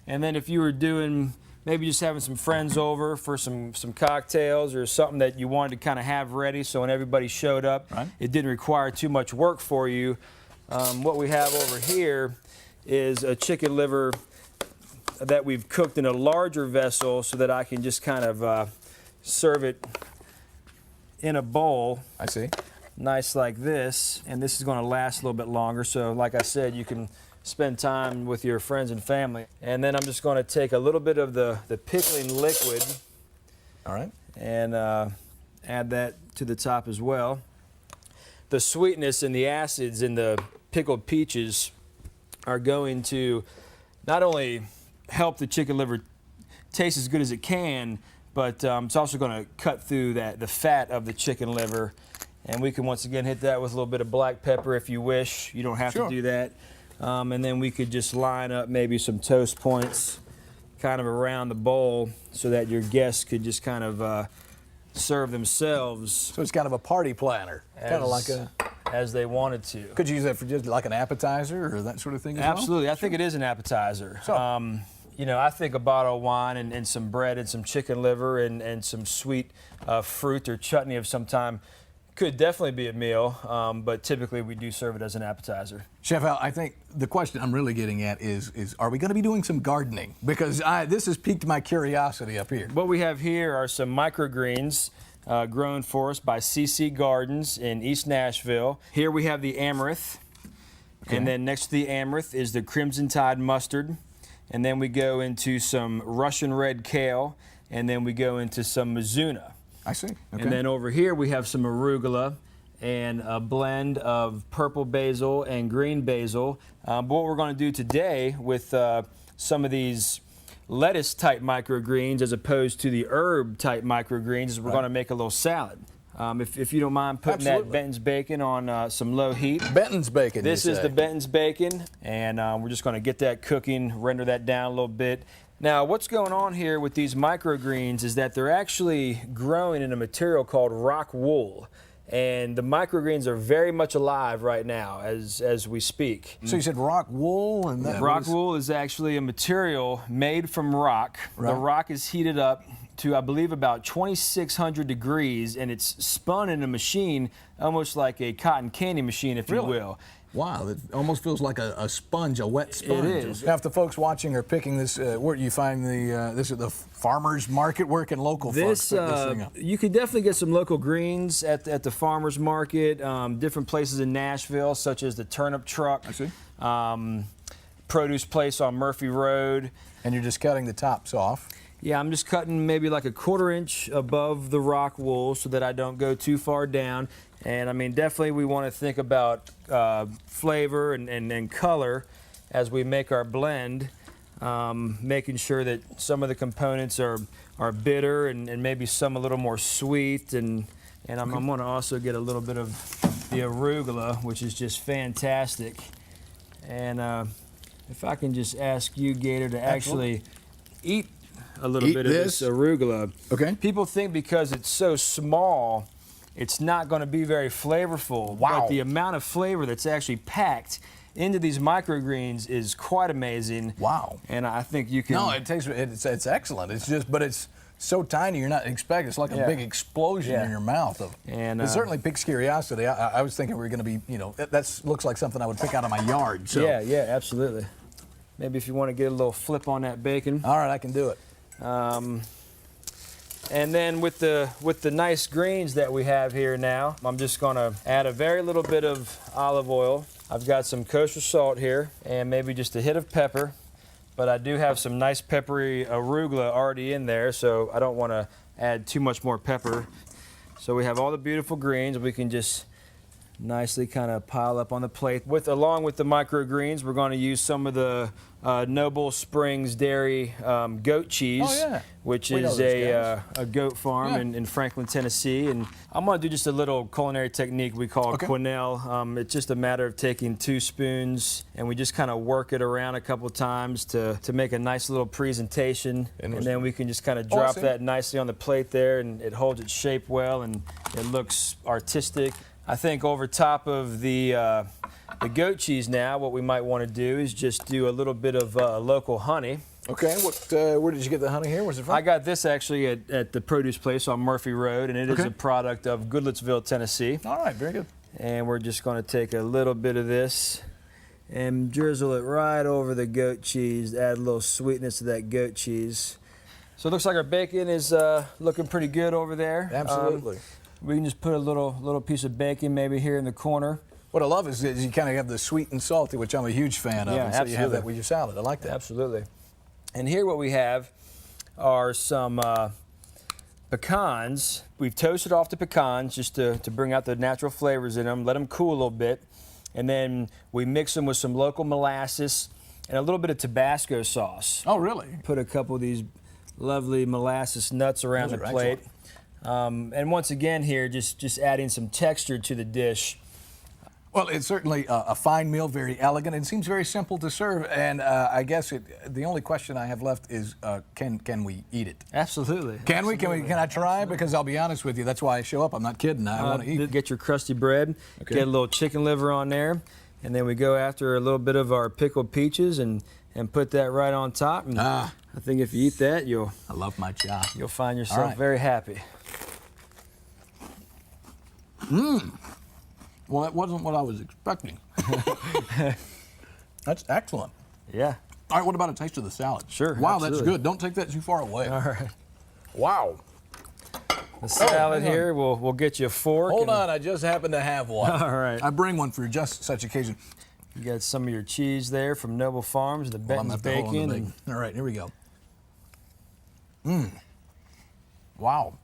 And then if you were doing maybe just having some friends over for some cocktails or something that you wanted to kind of have ready so when everybody showed up, it didn't require too much work for you. What we have over here is a chicken liver that we've cooked in a larger vessel so that I can just kind of serve it in a bowl. I see. Nice like this, and this is going to last a little bit longer, so like I said, you can spend time with your friends and family. And then I'm just going to take a little bit of the pickling liquid, all right, and add that to the top as well. The sweetness and the acids in the pickled peaches are going to not only help the chicken liver taste as good as it can, but it's also going to cut through the fat of the chicken liver. And we can once again hit that with a little bit of black pepper if you wish. You don't have to do that. And then we could just line up maybe some toast points kind of around the bowl so that your guests could just kind of serve themselves. So it's kind of a party planner, kind of like as they wanted to. Could you use that for just like an appetizer or that sort of thing as Absolutely. well? I think it is an appetizer. So, you know, I think a bottle of wine and some bread and some chicken liver and some sweet fruit or chutney of some time could definitely be a meal, but typically we do serve it as an appetizer. Chef Hal, I think the question I'm really getting at is are we going to be doing some gardening? Because this has piqued my curiosity up here. What we have here are some microgreens grown for us by CC Gardens in East Nashville. Here we have the amaranth, and then next to the amaranth is the Crimson Tide mustard, and then we go into some Russian red kale, and then we go into some mizuna. I see. Okay. And then over here we have some arugula and a blend of purple basil and green basil. But what we're going to do today with some of these lettuce type microgreens as opposed to the herb type microgreens is we're going to make a little salad. If you don't mind putting that Benton's bacon on some low heat. Benton's bacon. This is the Benton's bacon, and we're just going to get that cooking, render that down a little bit. Now, what's going on here with these microgreens is that they're actually growing in a material called rock wool. And the microgreens are very much alive right now as we speak. So you said rock wool? And that rock wool is actually a material made from rock. The rock is heated up to, I believe, about 2,600 degrees, and it's spun in a machine almost like a cotton candy machine, if you will. Wow, it almost feels like a sponge, a wet sponge. It is. Now, if the folks watching are picking this, where do you find this at the farmer's market? Where can local folks pick this thing up? You can definitely get some local greens at the farmer's market, different places in Nashville, such as the Turnip Truck. I see. Produce place on Murphy Road. And you're just cutting the tops off. Yeah, I'm just cutting maybe like a 1/4 inch above the rock wool so that I don't go too far down. And I mean, definitely we want to think about flavor and color as we make our blend, making sure that some of the components are bitter and maybe some a little more sweet. And I'm going to also get a little bit of the arugula, which is just fantastic. And if I can just ask you, Gator, to actually eat a little bit of this arugula. Okay. People think because it's so small, it's not going to be very flavorful. Wow. But the amount of flavor that's actually packed into these microgreens is quite amazing. Wow. And I think you can... No, it's excellent. It's just, but it's so tiny you're not expecting. It's like a big explosion in your mouth. It certainly piques curiosity. I was thinking we were going to be, you know, that looks like something I would pick out of my yard. So. Yeah, absolutely. Maybe if you want to get a little flip on that bacon. All right, I can do it. And then with the nice greens that we have here now, I'm just going to add a very little bit of olive oil. I've got some kosher salt here and maybe just a hit of pepper, but I do have some nice peppery arugula already in there, so I don't want to add too much more pepper. So we have all the beautiful greens. We can just nicely kind of pile up on the plate. Along with the microgreens, we're going to use some of the Noble Springs Dairy goat cheese, which is a goat farm in Franklin, Tennessee. And I'm going to do just a little culinary technique we call quenelle. It's just a matter of taking 2 spoons and we just kind of work it around a couple times to make a nice little presentation. And then we can just kind of drop that nicely on the plate there, and it holds its shape well and it looks artistic. I think over top of the goat cheese now, what we might want to do is just do a little bit of local honey. Okay, where did you get the honey here? Where's it from? I got this actually at the produce place on Murphy Road, and it is a product of Goodlettsville, Tennessee. All right, very good. And we're just going to take a little bit of this and drizzle it right over the goat cheese, add a little sweetness to that goat cheese. So it looks like our bacon is looking pretty good over there. Absolutely. We can just put a little piece of bacon maybe here in the corner. What I love is you kind of have the sweet and salty, which I'm a huge fan of. Yeah, and so absolutely. you have that with your salad. I like that. Absolutely. And here what we have are some pecans. We've toasted off the pecans just to bring out the natural flavors in them, let them cool a little bit. And then we mix them with some local molasses and a little bit of Tabasco sauce. Oh, really? Put a couple of these lovely molasses nuts around the plate. And once again here, just adding some texture to the dish. Well, it's certainly a fine meal, very elegant, and seems very simple to serve. And I guess the only question I have left is, can we eat it? Absolutely. Can we? Can I try? Because I'll be honest with you, that's why I show up. I'm not kidding. I want to eat. Get your crusty bread, get a little chicken liver on there, and then we go after a little bit of our pickled peaches and put that right on top. And I think if you eat that, I love my job. You'll find yourself very happy. Well, that wasn't what I was expecting. That's excellent. Yeah. All right, what about a taste of the salad? Sure. Wow, absolutely. that's good. Don't take that too far away. All right. Wow. The salad here, we'll get you a fork. Hold on, I just happen to have one. All right. I bring one for just such occasion. You got some of your cheese there from Noble Farms, the Benton's bacon. All right, here we go. Wow.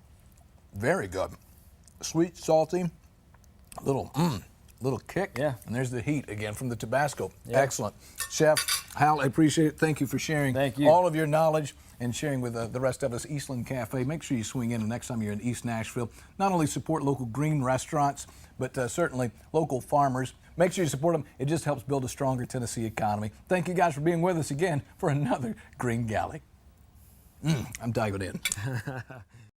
Very good. Sweet, salty, little kick. Yeah. And there's the heat again from the Tabasco. Yeah. Excellent. Chef Hal, I appreciate it. Thank you for sharing all of your knowledge and sharing with the rest of us. Eastland Cafe. Make sure you swing in the next time you're in East Nashville. Not only support local green restaurants, but certainly local farmers. Make sure you support them. It just helps build a stronger Tennessee economy. Thank you guys for being with us again for another Green Galley. I'm diving in.